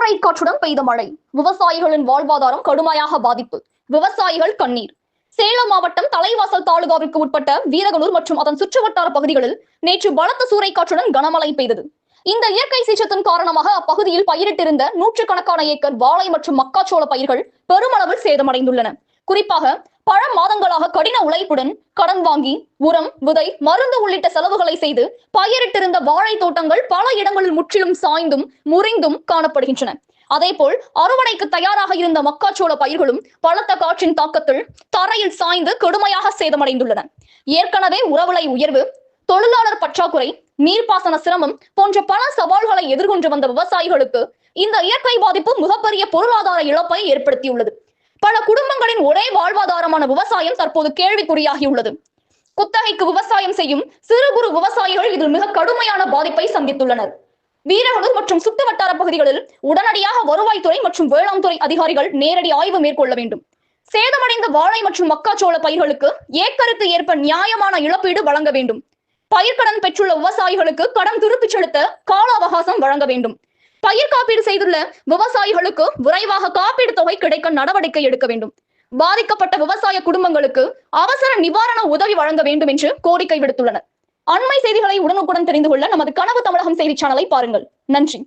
சூறை காற்றுடன் பெய்த மழை, விவசாயிகளின் வாழ்வாதாரம் கடுமையாக பாதிப்பு. விவசாயிகள் கண்ணீர். சேலம் மாவட்டம் தலைவாசல் தாலுகாவிற்கு உட்பட்ட வீரகனூர் மற்றும் அதன் சுற்றுவட்டார பகுதிகளில் நேற்று பலத்த சூறை காற்றுடன் கனமழை பெய்தது. இந்த இயற்கை சீற்றத்தின் காரணமாக அப்பகுதியில் பயிரிட்டிருந்த நூற்றுக்கணக்கான ஏக்கர் வாழை மற்றும் மக்காச்சோள பயிர்கள் பெருமளவில் சேதமடைந்துள்ளன. குறிப்பாக பல மாதங்களாக கடின உழைப்புடன் கடன் வாங்கி உரம், விதை, மருந்து உள்ளிட்ட செலவுகளை செய்து பயிரிட்டிருந்த வாழை தோட்டங்கள் பல இடங்களில் முற்றிலும் சாய்ந்தும் முறிந்தும் காணப்படுகின்றன. அதேபோல் அறுவடைக்கு தயாராக இருந்த மக்காச்சோள பயிர்களும் பலத்த காற்றின் தாக்கத்தில் தரையில் சாய்ந்து கடுமையாக சேதமடைந்துள்ளன. ஏற்கனவே உரவிலை உயர்வு, தொழிலாளர் பற்றாக்குறை, நீர்ப்பாசன சிரமம் போன்ற பல சவால்களை எதிர்கொண்டு வந்த விவசாயிகளுக்கு இந்த இயற்கை பாதிப்பு மிகப்பெரிய பொருளாதார இழப்பை ஏற்படுத்தியுள்ளது. பல குடும்பங்களின் ஒரே வாழ்வாதாரமான விவசாயம் தற்போது கேள்விக்குறியாகியுள்ளது. குத்தகைக்கு விவசாயம் செய்யும் சிறு குறு விவசாயிகள் இதில் மிக கடுமையான பாதிப்பை சந்தித்துள்ளனர். வீரகனூர் மற்றும் சுற்றுவட்டார பகுதிகளில் உடனடியாக வருவாய்த்துறை மற்றும் வேளாண் துறை அதிகாரிகள் நேரடி ஆய்வு மேற்கொள்ள வேண்டும். சேதமடைந்த வாழை மற்றும் மக்காச்சோள பயிர்களுக்கு ஏக்கருக்கு ஏற்ப நியாயமான இழப்பீடு வழங்க வேண்டும். பயிர்க்கடன் பெற்றுள்ள விவசாயிகளுக்கு கடன் திருப்பிச் செலுத்த கால அவகாசம் வழங்க வேண்டும். பயிர் காப்பீடு செய்துள்ள விவசாயிகளுக்கு விரைவாக காப்பீடு தொகை கிடைக்க நடவடிக்கை எடுக்க வேண்டும். பாதிக்கப்பட்ட விவசாய குடும்பங்களுக்கு அவசர நிவாரண உதவி வழங்க வேண்டும் என்று கோரிக்கை விடுத்துள்ளனர். அண்மை செய்திகளை உடனுக்குடன் தெரிந்து கொள்ள நமது கனவு தமிழகம் செய்தி சேனலை பாருங்கள். நன்றி.